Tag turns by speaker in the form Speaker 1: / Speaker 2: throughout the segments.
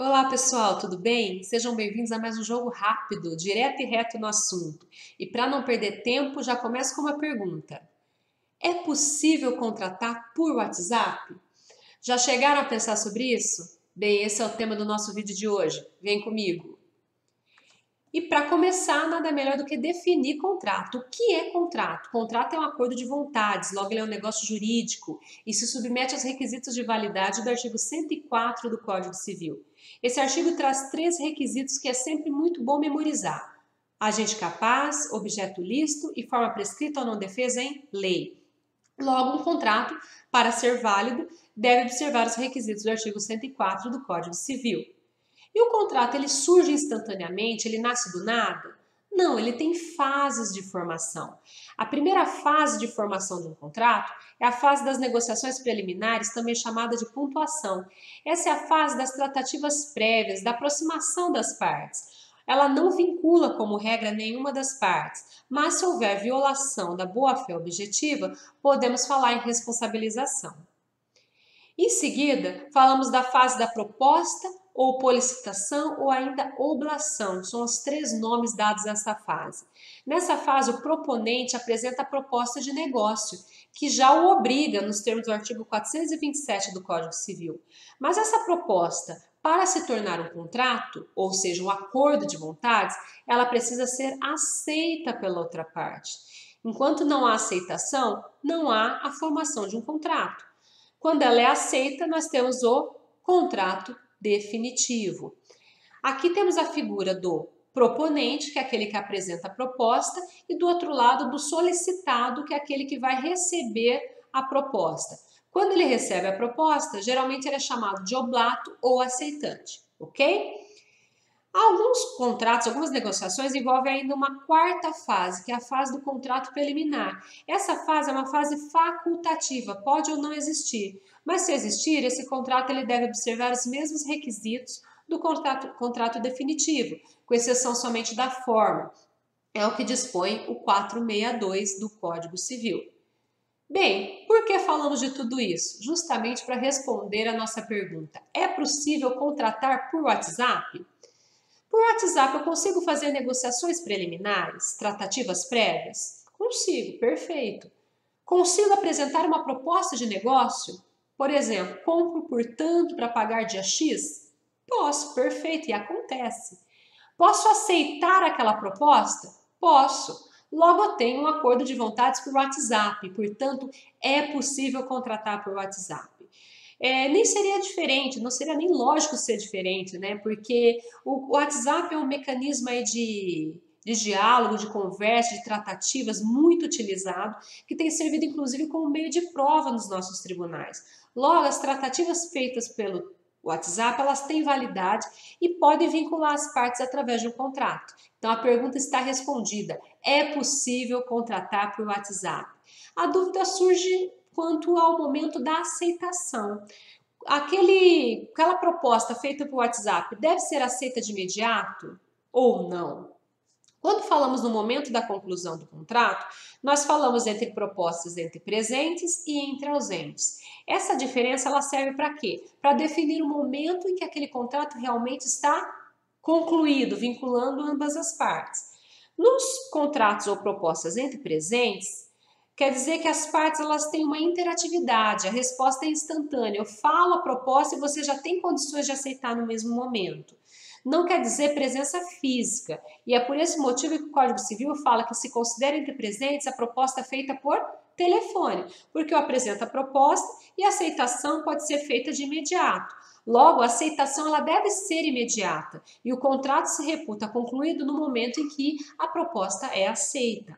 Speaker 1: Olá pessoal, tudo bem? Sejam bem-vindos a mais um jogo rápido, direto e reto no assunto. E para não perder tempo, já começo com uma pergunta. É possível contratar por WhatsApp? Já chegaram a pensar sobre isso? Bem, esse é o tema do nosso vídeo de hoje. Vem comigo. E para começar, nada melhor do que definir contrato. O que é contrato? Contrato é um acordo de vontades, logo ele é um negócio jurídico e se submete aos requisitos de validade do artigo 104 do Código Civil. Esse artigo traz 3 requisitos que é sempre muito bom memorizar: agente capaz, objeto lícito e forma prescrita ou não defesa em lei. Logo, um contrato, para ser válido, deve observar os requisitos do artigo 104 do Código Civil. E o contrato, ele surge instantaneamente? Ele nasce do nada? Não, ele tem fases de formação. A primeira fase de formação de um contrato é a fase das negociações preliminares, também chamada de pontuação. Essa é a fase das tratativas prévias, da aproximação das partes. Ela não vincula como regra nenhuma das partes, mas se houver violação da boa-fé objetiva, podemos falar em responsabilização. Em seguida, falamos da fase da proposta ou policitação ou ainda oblação, são os 3 nomes dados a essa fase. Nessa fase, o proponente apresenta a proposta de negócio, que já o obriga nos termos do artigo 427 do Código Civil. Mas essa proposta, para se tornar um contrato, ou seja, um acordo de vontades, ela precisa ser aceita pela outra parte. Enquanto não há aceitação, não há a formação de um contrato. Quando ela é aceita, nós temos o contrato definitivo. Aqui temos a figura do proponente, que é aquele que apresenta a proposta, e do outro lado do solicitado, que é aquele que vai receber a proposta. Quando ele recebe a proposta, geralmente ele é chamado de oblato ou aceitante, ok? Alguns contratos, algumas negociações envolvem ainda uma quarta fase, que é a fase do contrato preliminar. Essa fase é uma fase facultativa, pode ou não existir, mas se existir, esse contrato ele deve observar os mesmos requisitos do contrato definitivo, com exceção somente da forma. É o que dispõe o 462 do Código Civil. Bem, por que falamos de tudo isso? Justamente para responder a nossa pergunta: é possível contratar por WhatsApp? Por WhatsApp eu consigo fazer negociações preliminares, tratativas prévias? Consigo, perfeito. Consigo apresentar uma proposta de negócio? Por exemplo, compro por tanto para pagar dia X? Posso, perfeito, e acontece. Posso aceitar aquela proposta? Posso. Logo, eu tenho um acordo de vontades por WhatsApp, portanto, é possível contratar por WhatsApp. Nem seria diferente, não seria nem lógico ser diferente, né? Porque o WhatsApp é um mecanismo aí de diálogo, de conversa, de tratativas muito utilizado, que tem servido inclusive como meio de prova nos nossos tribunais. Logo, as tratativas feitas pelo WhatsApp, elas têm validade e podem vincular as partes através de um contrato. Então, a pergunta está respondida: é possível contratar por WhatsApp? A dúvida surge quanto ao momento da aceitação. Aquela proposta feita por WhatsApp deve ser aceita de imediato ou não? Quando falamos no momento da conclusão do contrato, nós falamos entre propostas entre presentes e entre ausentes. Essa diferença ela serve para quê? Para definir o momento em que aquele contrato realmente está concluído, vinculando ambas as partes. Nos contratos ou propostas entre presentes, quer dizer que as partes elas têm uma interatividade, a resposta é instantânea. Eu falo a proposta e você já tem condições de aceitar no mesmo momento. Não quer dizer presença física. E é por esse motivo que o Código Civil fala que se considera entre presentes a proposta feita por telefone, porque eu apresento a proposta e a aceitação pode ser feita de imediato. Logo, a aceitação ela deve ser imediata e o contrato se reputa concluído no momento em que a proposta é aceita.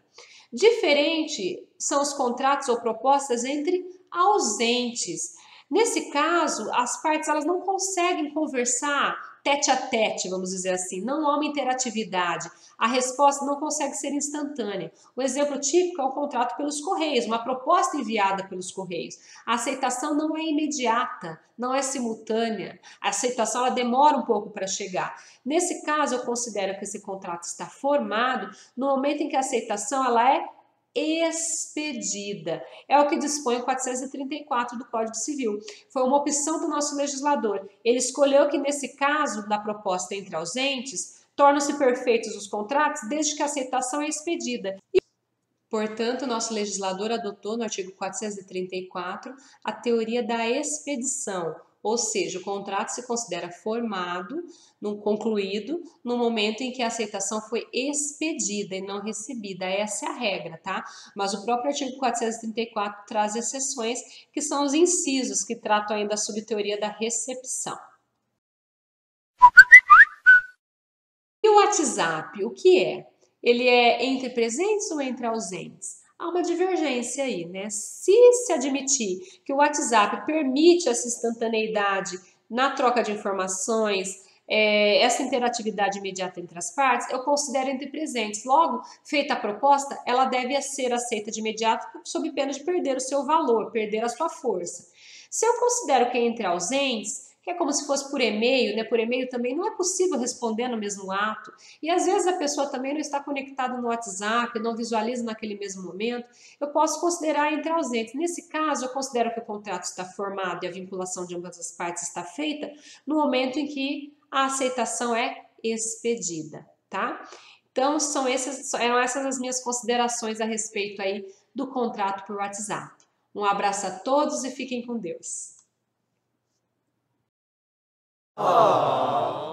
Speaker 1: Diferente são os contratos ou propostas entre ausentes. Nesse caso, as partes elas não conseguem conversar tete a tete, vamos dizer assim, não há uma interatividade. A resposta não consegue ser instantânea. O exemplo típico é o contrato pelos correios, uma proposta enviada pelos correios. A aceitação não é imediata, não é simultânea. A aceitação ela demora um pouco para chegar. Nesse caso, eu considero que esse contrato está formado no momento em que a aceitação ela é expedida. É o que dispõe o 434 do Código Civil. Foi uma opção do nosso legislador. Ele escolheu que, nesse caso da proposta entre ausentes, tornam-se perfeitos os contratos desde que a aceitação é expedida. Portanto, nosso legislador adotou no artigo 434 a teoria da expedição, ou seja, o contrato se considera formado, concluído, no momento em que a aceitação foi expedida e não recebida. Essa é a regra, tá? Mas o próprio artigo 434 traz exceções, que são os incisos que tratam ainda da subteoria da recepção. E o WhatsApp, o que é? Ele é entre presentes ou entre ausentes? Há uma divergência aí, né? Se admitir que o WhatsApp permite essa instantaneidade na troca de informações, essa interatividade imediata entre as partes, eu considero entre presentes. Logo, feita a proposta, ela deve ser aceita de imediato sob pena de perder o seu valor, perder a sua força. Se eu considero que é entre ausentes, que é como se fosse por e-mail, né? Por e-mail também não é possível responder no mesmo ato. E às vezes a pessoa também não está conectada no WhatsApp, não visualiza naquele mesmo momento. Eu posso considerar entre ausentes. Nesse caso, eu considero que o contrato está formado e a vinculação de ambas as partes está feita no momento em que a aceitação é expedida, tá? Então, eram essas as minhas considerações a respeito aí do contrato por WhatsApp. Um abraço a todos e fiquem com Deus.
Speaker 2: Aww.